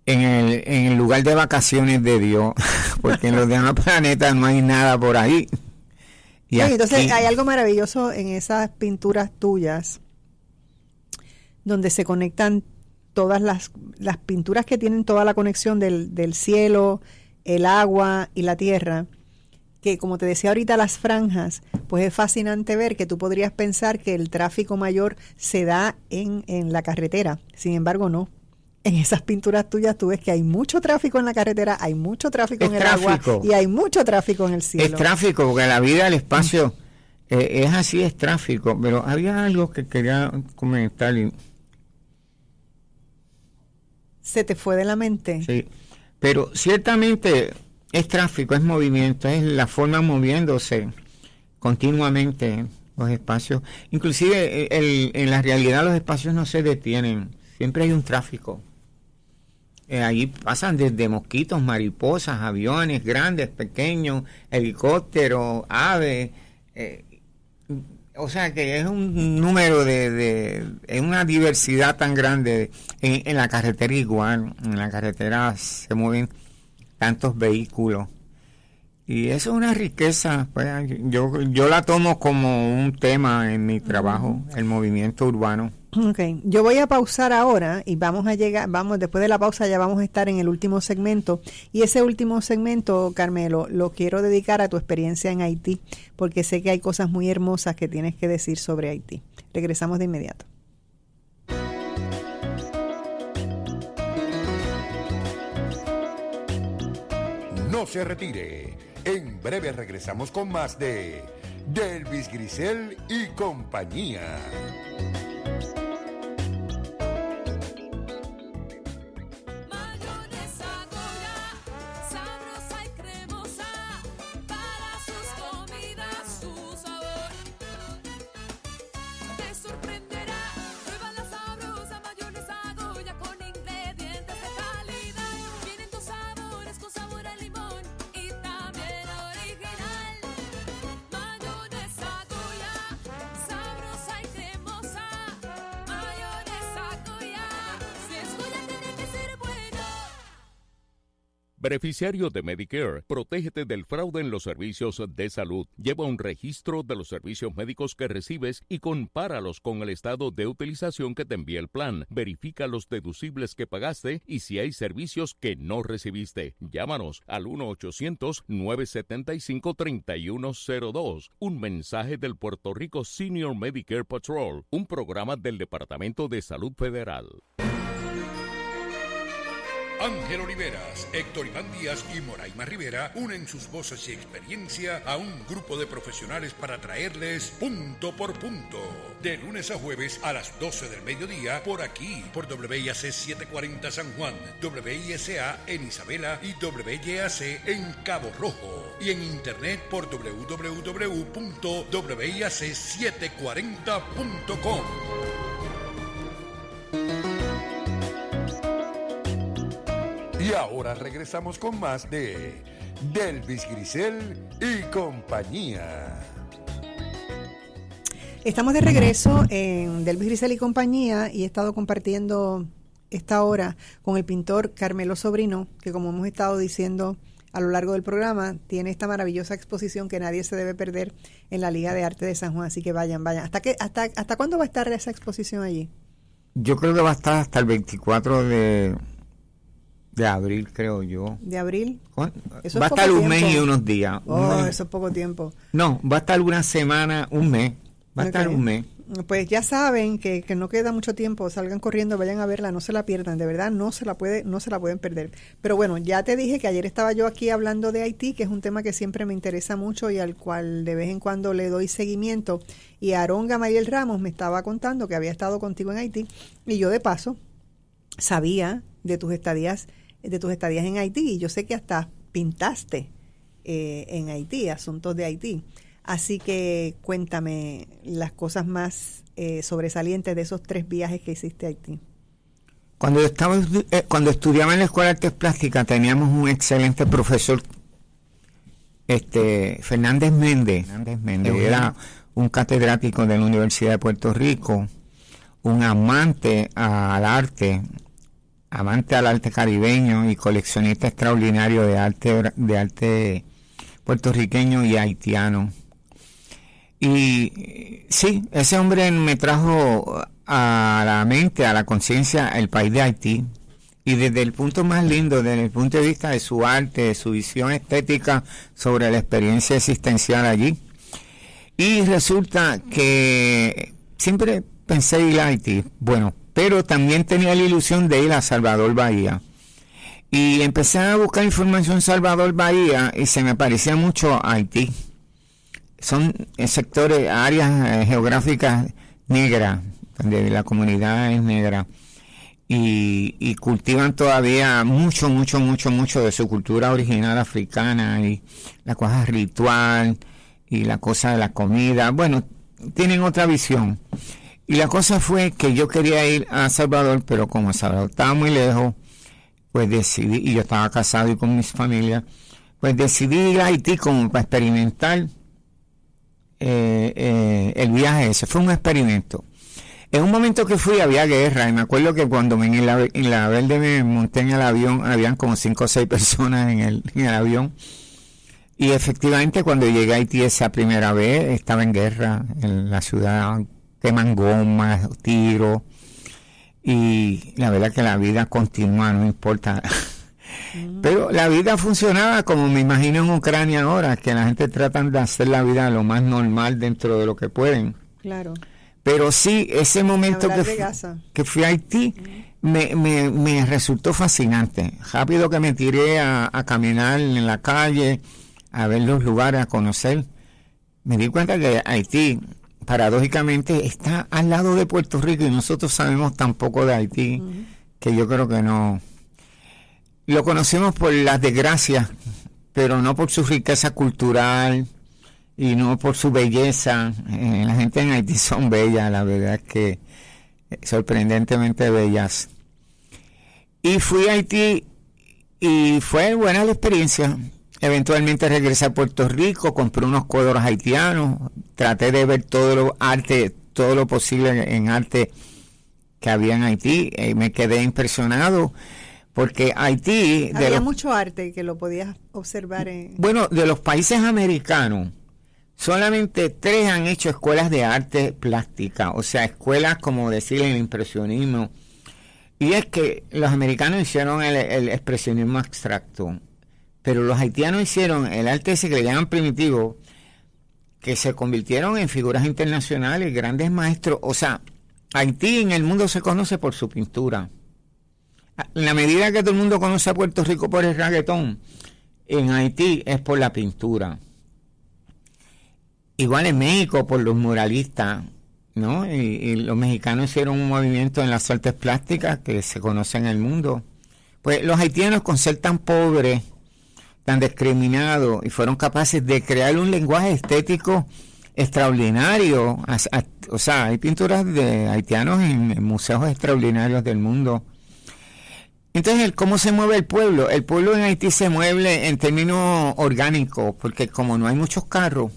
el lugar de vacaciones de Dios, porque en los demás planetas no hay nada por ahí. Entonces hay algo maravilloso en esas pinturas tuyas, donde se conectan todas las pinturas que tienen toda la conexión del cielo, el agua y la tierra, que como te decía ahorita, las franjas, pues es fascinante ver que tú podrías pensar que el tráfico mayor se da en la carretera. Sin embargo, no. En esas pinturas tuyas tú ves que hay mucho tráfico en la carretera, hay mucho tráfico en el agua y hay mucho tráfico en el cielo. Es tráfico, porque la vida, el espacio, es así, es tráfico. Pero había algo que quería comentar. ¿Se te fue de la mente? Sí, pero ciertamente es tráfico, es movimiento, es la forma moviéndose continuamente los espacios. Inclusive en la realidad los espacios no se detienen, siempre hay un tráfico. Allí pasan desde mosquitos, mariposas, aviones grandes, pequeños, helicópteros, aves. O sea que es un número es una diversidad tan grande. En la carretera igual, en la carretera se mueven tantos vehículos. Y eso es una riqueza, pues, yo la tomo como un tema en mi trabajo, el movimiento urbano. Okay, yo voy a pausar ahora y después de la pausa ya vamos a estar en el último segmento, y ese último segmento, Carmelo, lo quiero dedicar a tu experiencia en Haití, porque sé que hay cosas muy hermosas que tienes que decir sobre Haití. Regresamos de inmediato. No se retire. En breve regresamos con más de Delvis Grisel y compañía. Beneficiario de Medicare, protégete del fraude en los servicios de salud. Lleva un registro de los servicios médicos que recibes y compáralos con el estado de utilización que te envía el plan. Verifica los deducibles que pagaste y si hay servicios que no recibiste. Llámanos al 1-800-975-3102. Un mensaje del Puerto Rico Senior Medicare Patrol, un programa del Departamento de Salud Federal. Ángel Oliveras, Héctor Iván Díaz y Moraima Rivera unen sus voces y experiencia a un grupo de profesionales para traerles Punto por Punto, de lunes a jueves a las 12 del mediodía, por aquí, por WIAC 740 San Juan, WISA en Isabela y WYAC en Cabo Rojo, y en internet por www.wiac740.com. Y ahora regresamos con más de Delvis Grisel y compañía. Estamos de regreso en Delvis Grisel y compañía, y he estado compartiendo esta hora con el pintor Carmelo Sobrino, que como hemos estado diciendo a lo largo del programa, tiene esta maravillosa exposición que nadie se debe perder en la Liga de Arte de San Juan. Así que vayan. ¿Hasta cuándo va a estar esa exposición allí? Yo creo que va a estar hasta el 24 de abril, creo yo. ¿De abril? Eso va a estar un mes y unos días. Eso es poco tiempo. No, va a estar una semana, un mes. Va a estar un mes. Pues ya saben que no queda mucho tiempo. Salgan corriendo, vayan a verla, no se la pierdan. De verdad, no se la pueden perder. Pero bueno, ya te dije que ayer estaba yo aquí hablando de Haití, que es un tema que siempre me interesa mucho y al cual de vez en cuando le doy seguimiento. Y Aarón Gamaliel Ramos me estaba contando que había estado contigo en Haití, y yo de paso sabía de tus estadías en Haití, y yo sé que hasta pintaste en Haití, asuntos de Haití. Así que cuéntame las cosas más sobresalientes de esos 3 viajes que hiciste a Haití. Cuando estudiaba en la Escuela de Artes Plásticas teníamos un excelente profesor, Fernández Méndez. Era un catedrático de la Universidad de Puerto Rico, un amante al arte caribeño y coleccionista extraordinario de arte puertorriqueño y haitiano. Y sí, ese hombre me trajo a la mente, a la conciencia, el país de Haití. Y desde el punto más lindo, desde el punto de vista de su arte, de su visión estética sobre la experiencia existencial allí. Y resulta que siempre pensé ir a Haití, bueno, pero también tenía la ilusión de ir a Salvador Bahía. Y empecé a buscar información en Salvador Bahía y se me parecía mucho a Haití. Son sectores, áreas geográficas negras, donde la comunidad es negra. Y cultivan todavía mucho de su cultura original africana y la cosa ritual y la cosa de la comida. Bueno, tienen otra visión. Y la cosa fue que yo quería ir a Salvador, pero como Salvador estaba muy lejos, pues decidí, y yo estaba casado y con mis familias, pues decidí ir a Haití como para experimentar el viaje ese. Fue un experimento. En un momento que fui había guerra, y me acuerdo que cuando en la Verde me monté en el avión, habían como 5 o 6 personas en el avión, y efectivamente cuando llegué a Haití esa primera vez, estaba en guerra, en la ciudad, queman gomas, tiros, y la verdad que la vida continúa, no importa. Pero la vida funcionaba como me imagino en Ucrania ahora, que la gente trata de hacer la vida lo más normal dentro de lo que pueden. Claro. Pero sí, ese momento que fui a Haití me resultó fascinante. Rápido que me tiré a caminar en la calle, a ver los lugares, a conocer. Me di cuenta que Haití, paradójicamente, está al lado de Puerto Rico y nosotros sabemos tan poco de Haití que yo creo que no. Lo conocemos por las desgracias, pero no por su riqueza cultural y no por su belleza. La gente en Haití son bellas, la verdad es que sorprendentemente bellas. Y fui a Haití y fue buena la experiencia. Eventualmente regresé a Puerto Rico, compré unos cuadros haitianos, traté de ver todo lo posible en arte que había en Haití, y me quedé impresionado porque Haití... Había mucho arte que lo podías observar en... Bueno, de los países americanos, solamente 3 han hecho escuelas de arte plástica, o sea, escuelas como decir el impresionismo. Y es que los americanos hicieron el expresionismo abstracto, pero los haitianos hicieron el arte ese que le llaman primitivo, que se convirtieron en figuras internacionales, grandes maestros. O sea, Haití en el mundo se conoce por su pintura. En la medida que todo el mundo conoce a Puerto Rico por el reggaetón, en Haití es por la pintura. Igual en México por los muralistas, ¿no? Y los mexicanos hicieron un movimiento en las artes plásticas que se conoce en el mundo. Pues los haitianos, con ser tan pobres, tan discriminados, y fueron capaces de crear un lenguaje estético extraordinario. O sea, hay pinturas de haitianos en museos extraordinarios del mundo. Entonces, ¿cómo se mueve el pueblo? El pueblo en Haití se mueve en términos orgánicos, porque como no hay muchos carros,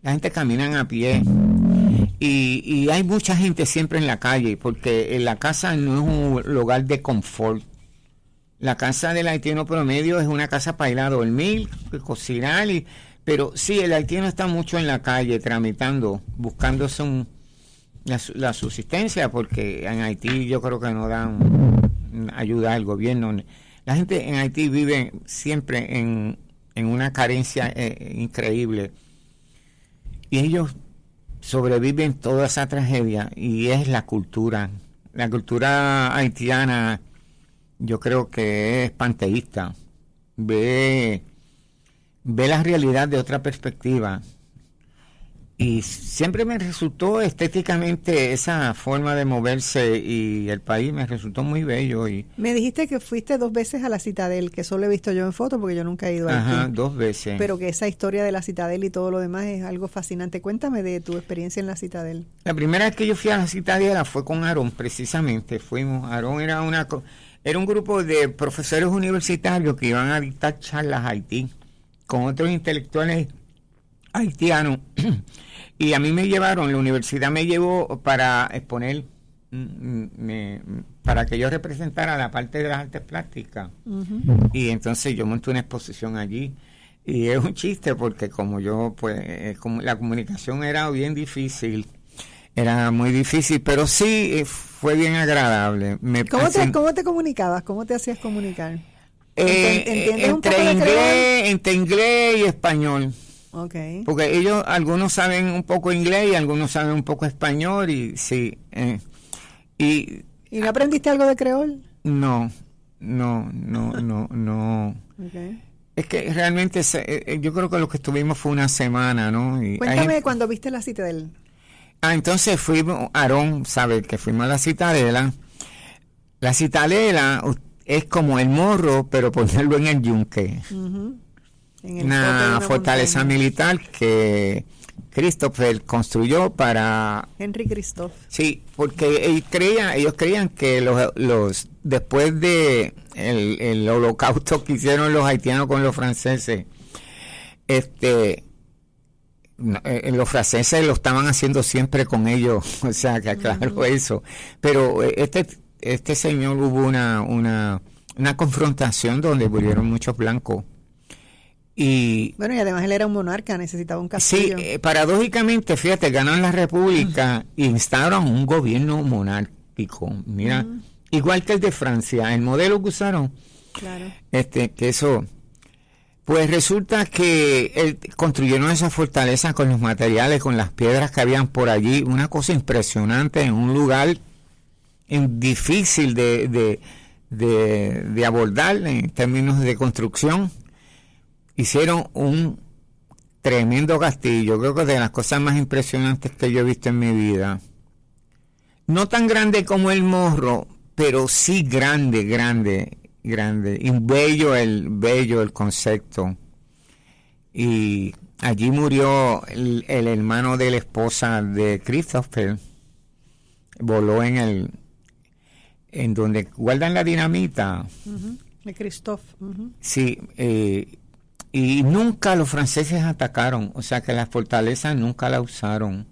la gente camina a pie. Y hay mucha gente siempre en la calle, porque la casa no es un lugar de confort. La casa del haitiano promedio es una casa para ir a dormir, cocinar, pero sí, el haitiano está mucho en la calle tramitando, buscándose la subsistencia, porque en Haití yo creo que no dan ayuda al gobierno. La gente en Haití vive siempre en una carencia increíble, y ellos sobreviven toda esa tragedia, y es la cultura haitiana. Yo creo que es panteísta, ve la realidad de otra perspectiva, y siempre me resultó estéticamente esa forma de moverse, y el país me resultó muy bello. Y me dijiste que fuiste 2 veces a la Citadel, que solo he visto yo en foto porque yo nunca he ido a Haití. Ajá, 2 veces. Pero que esa historia de la Citadel y todo lo demás es algo fascinante. Cuéntame de tu experiencia en la Citadel. La primera vez que yo fui a la Citadel fue con Aarón, precisamente. Aarón era un grupo de profesores universitarios que iban a dictar charlas a Haití con otros intelectuales haitianos. Y a mí me llevaron, la universidad me llevó para exponer, para que yo representara la parte de las artes plásticas. Y entonces yo monté una exposición allí. Y es un chiste porque como yo, pues, como la comunicación era bien difícil, Era muy difícil, pero sí fue bien agradable. ¿Cómo te comunicabas? ¿Cómo te hacías comunicar? ¿Entiendes un poco de creol? Entre inglés y español. Okay. Porque ellos, algunos saben un poco inglés y algunos saben un poco español y sí. ¿Y no aprendiste algo de creol? No. Okay. Es que realmente yo creo que lo que estuvimos fue una semana, ¿no? Y cuéntame cuando viste la Citadel. Entonces fuimos, Aarón sabe que fuimos a la Citadela. La Citadela es como el Morro, pero ponerlo en el yunque. Una fortaleza militar que Christopher construyó para... Henry Christophe. Sí, porque ellos creían que los después de el holocausto que hicieron los haitianos con los franceses, los franceses lo estaban haciendo siempre con ellos, o sea, que aclaro eso. Pero este señor hubo una confrontación donde murieron muchos blancos. Y además él era un monarca, necesitaba un castillo. Sí, paradójicamente, fíjate, ganan la república e instauran un gobierno monárquico. Mira, igual que el de Francia, el modelo que usaron. Claro. Que eso, pues resulta que construyeron esa fortaleza con los materiales, con las piedras que habían por allí, una cosa impresionante en un lugar difícil de abordar en términos de construcción. Hicieron un tremendo castillo, creo que de las cosas más impresionantes que yo he visto en mi vida. No tan grande como el Morro, pero sí grande. Y bello el concepto. Y allí murió el hermano de la esposa de Christopher. Voló en donde guardan la dinamita. De Christophe. Sí, y nunca los franceses atacaron, o sea que las fortalezas nunca la usaron.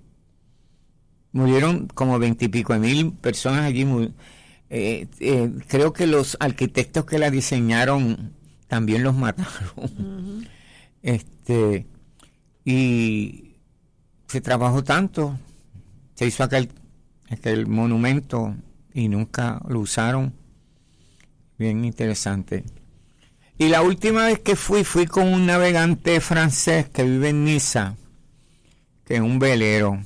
Murieron como 20 y pico de mil personas allí. Creo que los arquitectos que la diseñaron también los mataron. Y se trabajó tanto, se hizo aquel monumento y nunca lo usaron. Bien interesante. Y la última vez que fui con un navegante francés que vive en Niza, que es un velero,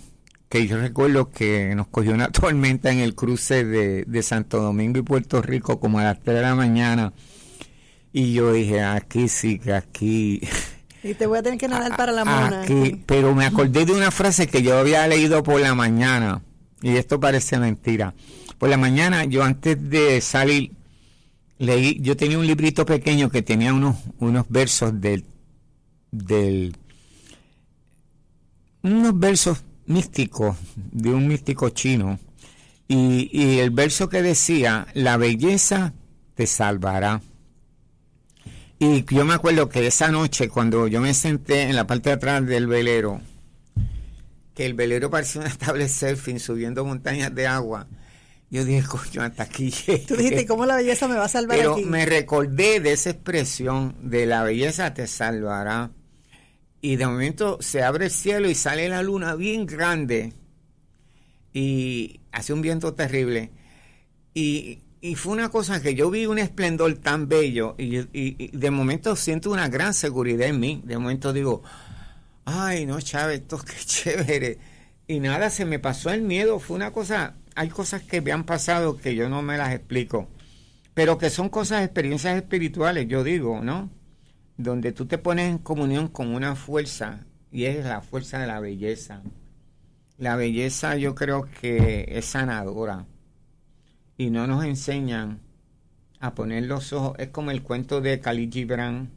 que yo recuerdo que nos cogió una tormenta en el cruce de Santo Domingo y Puerto Rico como a las 3 de la mañana. Y yo dije, aquí sí, que aquí... Y te voy a tener que nadar para la mona. Aquí. Pero me acordé de una frase que yo había leído por la mañana, y esto parece mentira. Por la mañana, yo antes de salir, yo tenía un librito pequeño que tenía unos versos unos versos místicos de un místico chino, y el verso que decía: la belleza te salvará. Y yo me acuerdo que esa noche, cuando yo me senté en la parte de atrás del velero, que el velero parecía una tabla de surfing subiendo montañas de agua, yo dije, coño, hasta aquí llegué. Tú dijiste, ¿cómo la belleza me va a salvar Pero aquí? me recordé de esa expresión de la belleza te salvará. Y de momento se abre el cielo y sale la luna bien grande. Y hace un viento terrible. Y fue una cosa que yo vi un esplendor tan bello. Y de momento siento una gran seguridad en mí. De momento digo, ay, no, Chávez, esto qué chévere. Y nada, se me pasó el miedo. Fue una cosa... Hay cosas que me han pasado que yo no me las explico, pero que son cosas, experiencias espirituales, yo digo, ¿no? Donde tú te pones en comunión con una fuerza, y es la fuerza de la belleza. La belleza yo creo que es sanadora, y no nos enseñan a poner los ojos. Es como el cuento de Khalil Gibran,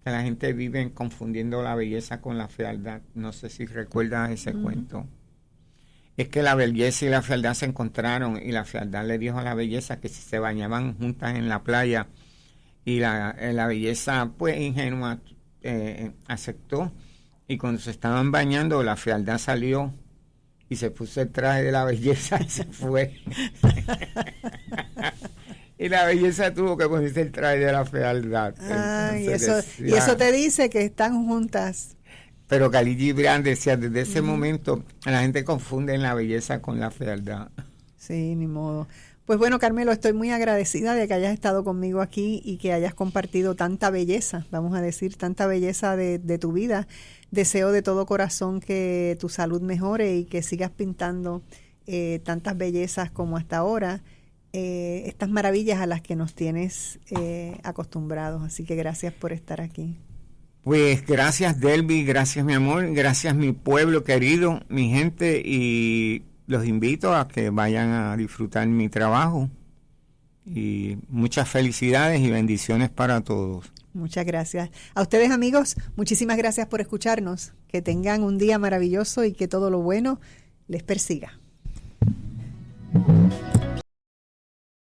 que la gente vive confundiendo la belleza con la fealdad. No sé si recuerdas ese cuento. Es que la belleza y la fealdad se encontraron, y la fealdad le dijo a la belleza que si se bañaban juntas en la playa, y la belleza, pues ingenua, aceptó, y cuando se estaban bañando, la fealdad salió y se puso el traje de la belleza y se fue. Y la belleza tuvo que ponerse el traje de la fealdad. Y eso te dice que están juntas. Pero Khalil Gibran decía, desde ese momento la gente confunde la belleza con la fealdad. Sí, ni modo. Pues bueno, Carmelo, estoy muy agradecida de que hayas estado conmigo aquí y que hayas compartido tanta belleza, vamos a decir, tanta belleza de tu vida. Deseo de todo corazón que tu salud mejore y que sigas pintando tantas bellezas como hasta ahora, estas maravillas a las que nos tienes acostumbrados. Así que gracias por estar aquí. Pues gracias, Delby, gracias, mi amor, gracias, mi pueblo querido, mi gente, y los invito a que vayan a disfrutar mi trabajo. Y muchas felicidades y bendiciones para todos. Muchas gracias. A ustedes, amigos, muchísimas gracias por escucharnos. Que tengan un día maravilloso y que todo lo bueno les persiga.